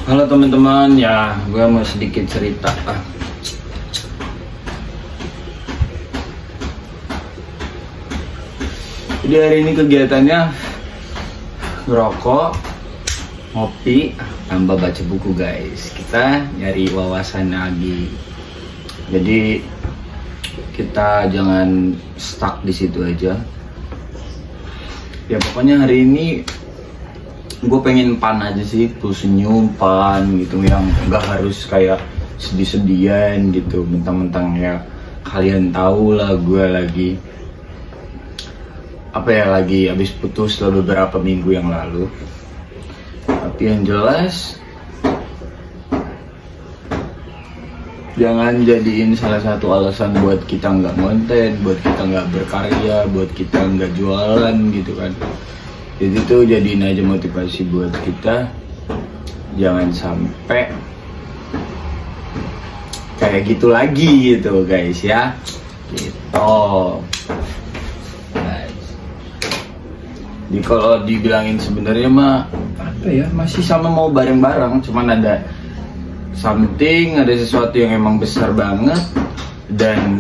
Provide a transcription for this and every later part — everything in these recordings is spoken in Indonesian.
Halo teman-teman, ya gue mau sedikit cerita. Jadi hari ini kegiatannya ngerokok, ngopi, tambah baca buku guys. Kita nyari wawasan lagi. Jadi kita jangan stuck di situ aja. Ya pokoknya hari ini gue pengen pan aja sih, tuh senyum pan gitu, yang nggak harus kayak sedih-sedihan gitu, mentang-mentang ya kalian tahu lah gue lagi lagi habis putus lah beberapa minggu yang lalu. Tapi yang jelas jangan jadiin salah satu alasan buat kita nggak konten, buat kita nggak berkarya, buat kita nggak jualan gitu kan. Jadi tuh jadiin aja motivasi buat kita, jangan sampai kayak gitu lagi gitu guys ya, gitu guys. Jadi kalau dibilangin sebenarnya mah apa ya, masih sama mau bareng-bareng, cuman ada sesuatu yang emang besar banget dan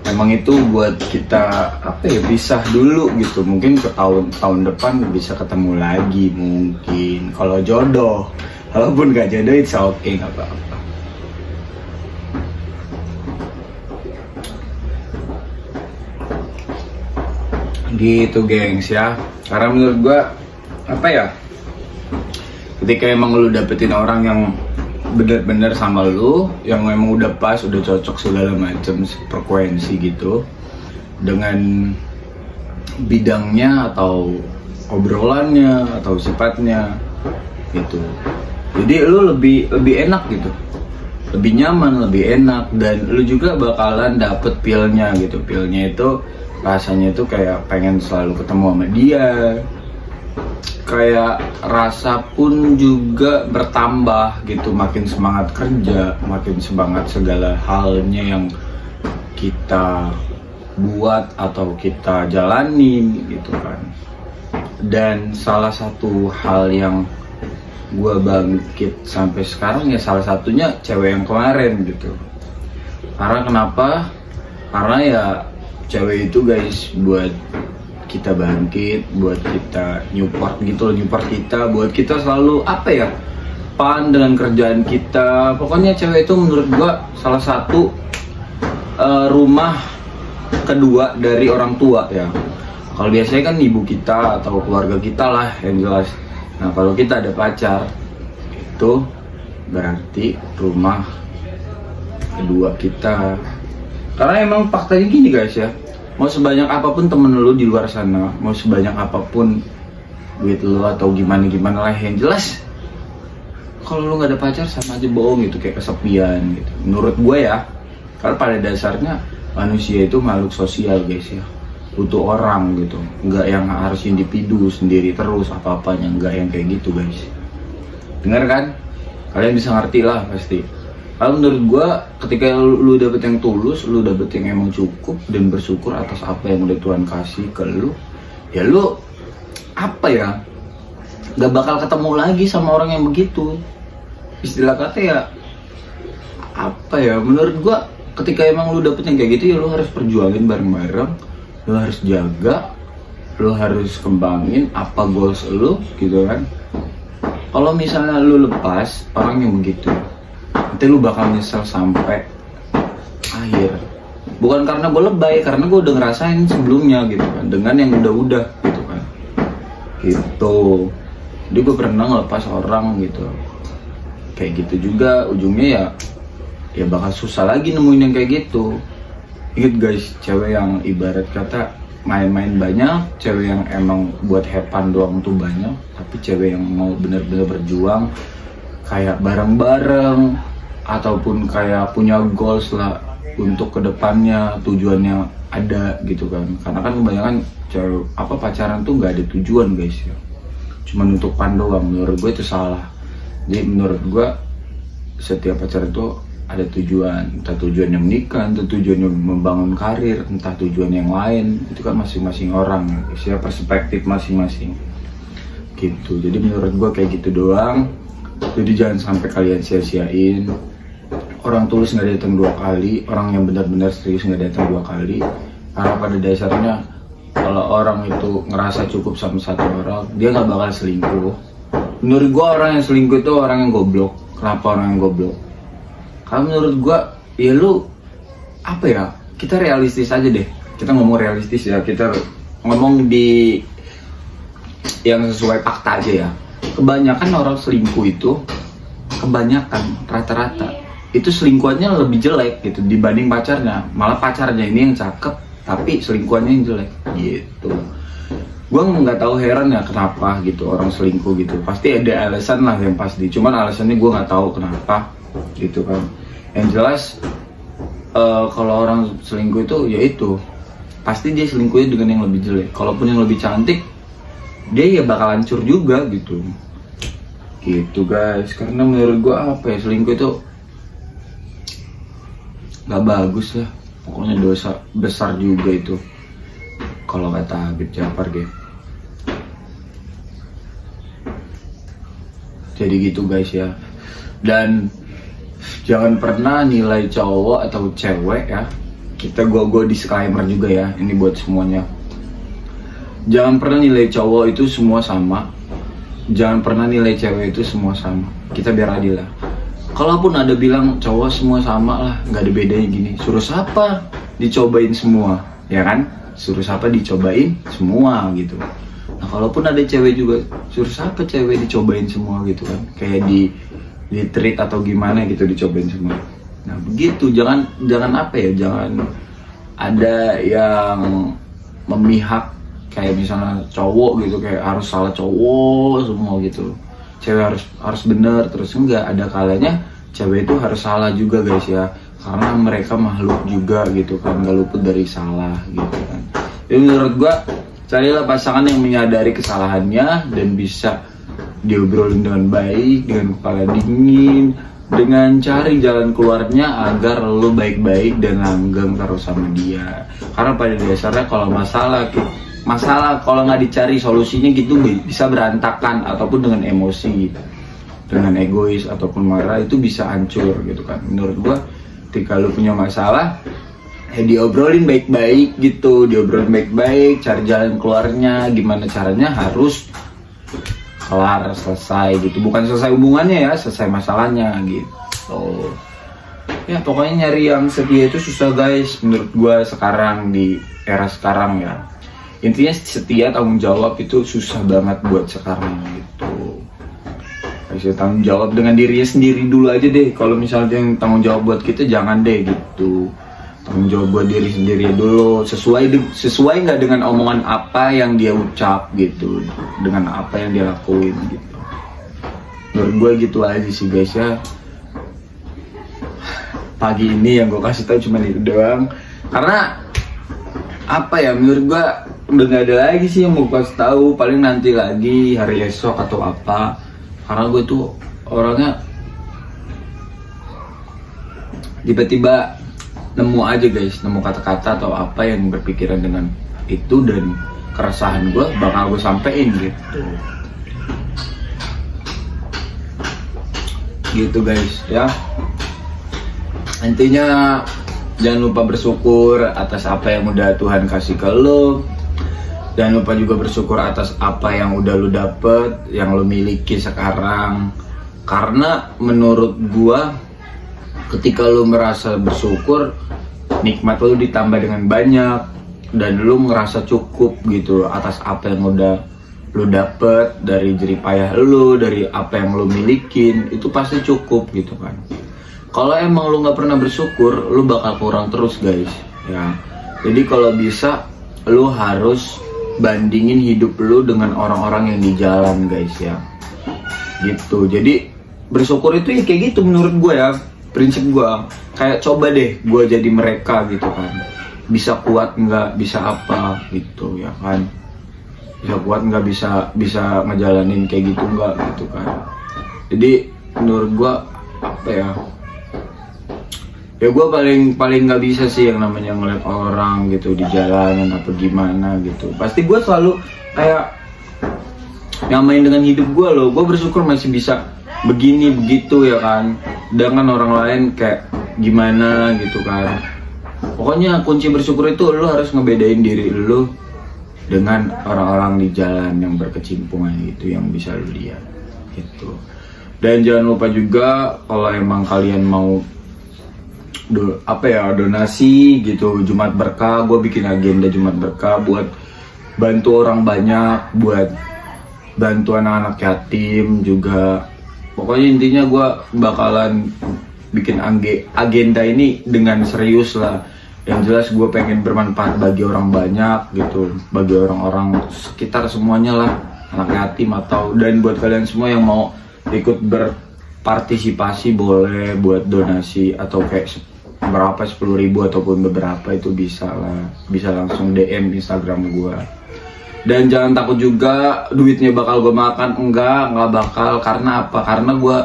emang itu buat kita pisah dulu gitu. Mungkin ke tahun depan bisa ketemu lagi mungkin kalau jodoh. Walaupun gak jodoh it's okay, gak apa-apa. Gitu gengs ya. Karena menurut gua ketika emang lu dapetin orang yang bener-bener sama lu, yang memang udah pas, udah cocok segala macam frekuensi gitu dengan bidangnya atau obrolannya atau sifatnya gitu. Jadi lu lebih enak gitu, lebih nyaman, lebih enak, dan lu juga bakalan dapet feelnya gitu. Feelnya itu rasanya itu kayak pengen selalu ketemu sama dia, kayak rasa pun juga bertambah gitu, makin semangat kerja, makin semangat segala halnya yang kita buat atau kita jalani gitu kan. Dan salah satu hal yang gue bangkit sampai sekarang ya salah satunya cewek yang kemarin gitu. Karena kenapa? Karena ya cewek itu guys buat kita bangkit, buat kita nyupport gitu loh, nyupport kita, buat kita selalu pan dengan kerjaan kita. Pokoknya cewek itu menurut gua salah satu rumah kedua dari orang tua ya. Kalau biasanya kan ibu kita atau keluarga kita lah yang jelas. Nah kalau kita ada pacar, itu berarti rumah kedua kita. Karena emang faktanya gini guys ya, mau sebanyak apapun temen lu di luar sana, mau sebanyak apapun duit lu atau gimana lah, yang jelas kalau lu nggak ada pacar sama aja bohong gitu, kayak kesepian gitu menurut gue ya. Karena pada dasarnya manusia itu makhluk sosial guys ya, butuh orang gitu, nggak yang harus individu sendiri terus apa-apanya, nggak yang kayak gitu guys. Dengar kan, kalian bisa ngerti lah pasti. Kalau menurut gue, ketika lu dapet yang tulus, lu dapet yang emang cukup dan bersyukur atas apa yang udah Tuhan kasih ke lu, ya lu gak bakal ketemu lagi sama orang yang begitu. Istilah kata ya, menurut gue ketika emang lu dapet yang kayak gitu ya lu harus perjuangin bareng-bareng, lu harus jaga, lu harus kembangin apa goals lu gitu kan. Kalau misalnya lu lepas orang yang begitu, nanti lu bakal nyesel sampai akhir. Bukan karena gue lebay, karena gue udah ngerasain sebelumnya gitu kan, dengan yang udah gitu kan, gitu. Jadi gue pernah ngelepas orang gitu, kayak gitu juga ujungnya ya bakal susah lagi nemuin yang kayak gitu. Ingat guys, cewek yang ibarat kata main-main banyak, cewek yang emang buat hepan doang tuh banyak, tapi cewek yang mau bener-bener berjuang kayak bareng-bareng ataupun kayak punya goals lah untuk kedepannya, tujuannya ada gitu kan. Karena kan kebanyakan cewek pacaran tuh nggak ada tujuan guys ya, cuman untuk pan doang. Menurut gue itu salah. Jadi menurut gue setiap pacaran itu ada tujuan, entah tujuannya menikah, entah tujuannya membangun karir, entah tujuan yang lain. Itu kan masing-masing orang, perspektif masing-masing gitu. Jadi menurut gue kayak gitu doang. Jadi jangan sampai kalian sia-siain. Orang tulus nggak datang 2 kali, orang yang benar-benar serius nggak datang 2 kali. Karena pada dasarnya kalau orang itu ngerasa cukup sama satu orang, dia nggak bakal selingkuh. Menurut gua orang yang selingkuh itu orang yang goblok. Kenapa orang yang goblok? Karena menurut gua, ya lu apa ya? Kita realistis aja deh. Kita ngomong realistis ya. Kita ngomong di yang sesuai fakta aja ya. Kebanyakan orang selingkuh itu, kebanyakan rata-rata itu selingkuhannya lebih jelek gitu dibanding pacarnya. Malah pacarnya ini yang cakep, tapi selingkuhannya yang jelek gitu. Gue nggak tahu, heran ya kenapa gitu orang selingkuh gitu. Pasti ada alasan lah yang pasti. Cuman alasannya gue nggak tahu kenapa gitu kan. Yang jelas kalau orang selingkuh itu ya itu pasti dia selingkuhnya dengan yang lebih jelek. Kalaupun yang lebih cantik, dia ya bakal hancur juga gitu. Gitu guys. Karena menurut gue apa ya, selingkuh itu nggak bagus lah. Pokoknya dosa besar juga itu. Kalau kata Habib Jafar gitu. Jadi gitu guys ya. Dan jangan pernah nilai cowok atau cewek ya. Gue disclaimer juga ya, ini buat semuanya. Jangan pernah nilai cowok itu semua sama. Jangan pernah nilai cewek itu semua sama. Kita biar adil lah. Kalaupun ada bilang cowok semua sama lah, nggak ada bedanya gini. Suruh siapa dicobain semua, ya kan? Suruh siapa dicobain semua gitu. Nah kalaupun ada cewek juga, suruh siapa cewek dicobain semua gitu kan? Kayak di treat atau gimana gitu dicobain semua. Nah begitu, jangan apa ya, jangan ada yang memihak kayak misalnya cowok gitu, kayak harus salah cowok semua gitu. Cewek harus bener terus, enggak, ada kalanya cewek itu harus salah juga guys ya, karena mereka makhluk juga gitu kan, nggak luput dari salah gitu kan. Jadi menurut gua, carilah pasangan yang menyadari kesalahannya dan bisa diobrolin dengan baik, dengan kepala dingin, dengan cari jalan keluarnya agar lo baik-baik dan langgeng terus sama dia. Karena pada dasarnya kalau masalah kalau nggak dicari solusinya gitu bisa berantakan, ataupun dengan emosi, dengan egois ataupun marah itu bisa hancur gitu kan. Menurut gua ketika lu punya masalah ya diobrolin baik-baik gitu, diobrolin baik-baik, cari jalan keluarnya, gimana caranya harus kelar, selesai gitu. Bukan selesai hubungannya ya, selesai masalahnya gitu. Ya pokoknya nyari yang setia itu susah guys menurut gua sekarang, di era sekarang ya. Intinya setia, tanggung jawab itu susah banget buat sekarang gitu. Bisa tanggung jawab dengan dirinya sendiri dulu aja deh. Kalau misalnya yang tanggung jawab buat kita, jangan deh gitu. Tanggung jawab buat diri sendiri dulu. Sesuai nggak dengan omongan apa yang dia ucap gitu, dengan apa yang dia lakuin gitu. Menurut gue gitu aja sih guys ya. Pagi ini yang gue kasih tahu cuma itu doang. Karena apa ya, menurut gue udah nggak ada lagi sih yang mau kasih tahu. Paling nanti lagi hari esok atau apa. Karena gue tuh orangnya tiba-tiba nemu aja guys, nemu kata-kata atau apa yang berpikiran dengan itu, dan keresahan gue bakal gue sampein gitu. Gitu guys ya. Intinya jangan lupa bersyukur atas apa yang udah Tuhan kasih ke lo. Jangan lupa juga bersyukur atas apa yang udah lo dapet, yang lo miliki sekarang. Karena menurut gua, ketika lo merasa bersyukur, nikmat lo ditambah dengan banyak, dan lo ngerasa cukup gitu atas apa yang udah lo dapet dari jerih payah lo, dari apa yang lo milikin, itu pasti cukup gitu kan. Kalau emang lo nggak pernah bersyukur, lo bakal kurang terus guys ya. Jadi kalau bisa lo harus bandingin hidup lo dengan orang-orang yang di jalan guys ya, gitu. Jadi bersyukur itu ya kayak gitu menurut gue ya, prinsip gue. Kayak coba deh gue jadi mereka gitu kan, bisa kuat nggak, bisa apa gitu ya kan, bisa kuat nggak, bisa ngejalanin kayak gitu nggak gitu kan. Jadi menurut gue apa ya, ya gue paling nggak bisa sih yang namanya ngeliat orang gitu di jalanan atau gimana gitu. Pasti gue selalu kayak nyamain dengan hidup gue loh. Gue bersyukur masih bisa begini begitu ya kan, dengan orang lain kayak gimana gitu kan. Pokoknya kunci bersyukur itu lo harus ngebedain diri lo dengan orang-orang di jalan yang berkecimpungan gitu, yang bisa lo lihat gitu. Dan jangan lupa juga kalau emang kalian mau donasi gitu, Jumat Berkah, gue bikin agenda Jumat Berkah buat bantu orang banyak, buat bantu anak-anak yatim juga. Pokoknya intinya gue bakalan bikin agenda ini dengan serius lah. Yang jelas gue pengen bermanfaat bagi orang banyak gitu, bagi orang-orang sekitar semuanya lah, anak yatim atau, dan buat kalian semua yang mau ikut berpartisipasi boleh buat donasi atau kayak berapa, 10.000 ataupun beberapa, itu bisa lah, bisa langsung DM Instagram gue. Dan jangan takut juga duitnya bakal gue makan, enggak bakal. Karena apa? Karena gue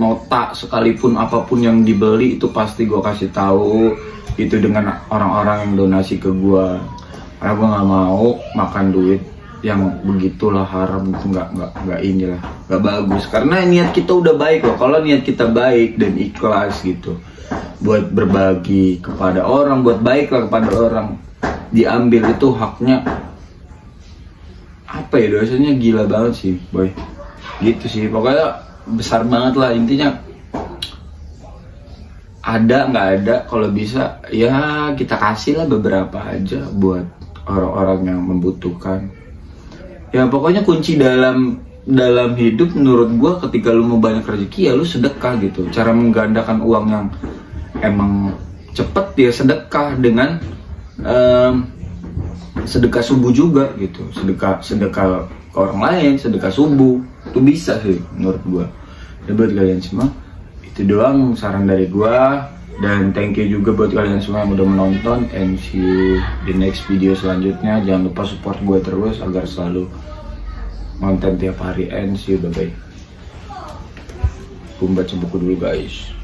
nota sekalipun apapun yang dibeli itu pasti gue kasih tahu itu dengan orang-orang yang donasi ke gue. Karena gue nggak mau makan duit yang begitulah, haram itu nggak inilah, nggak bagus. Karena niat kita udah baik loh. Kalau niat kita baik dan ikhlas gitu, buat berbagi kepada orang, buat baik lah kepada orang, diambil itu haknya, apa ya, dosanya gila banget sih boy, gitu sih. Pokoknya besar banget lah intinya. Ada nggak ada, kalau bisa ya kita kasih lah beberapa aja buat orang-orang yang membutuhkan. Ya pokoknya kunci dalam hidup menurut gua, ketika lu mau banyak rezeki ya lu sedekah gitu. Cara menggandakan uang yang emang cepet ya sedekah dengan sedekah subuh juga gitu. Sedekah ke orang lain, sedekah subuh itu bisa sih menurut gua. Dan buat kalian semua itu doang saran dari gua, dan thank you juga buat kalian semua yang udah menonton, and see you di next video selanjutnya. Jangan lupa support gue terus agar selalu konten tiap hari, and see you, bye bye. Gue baca buku dulu guys.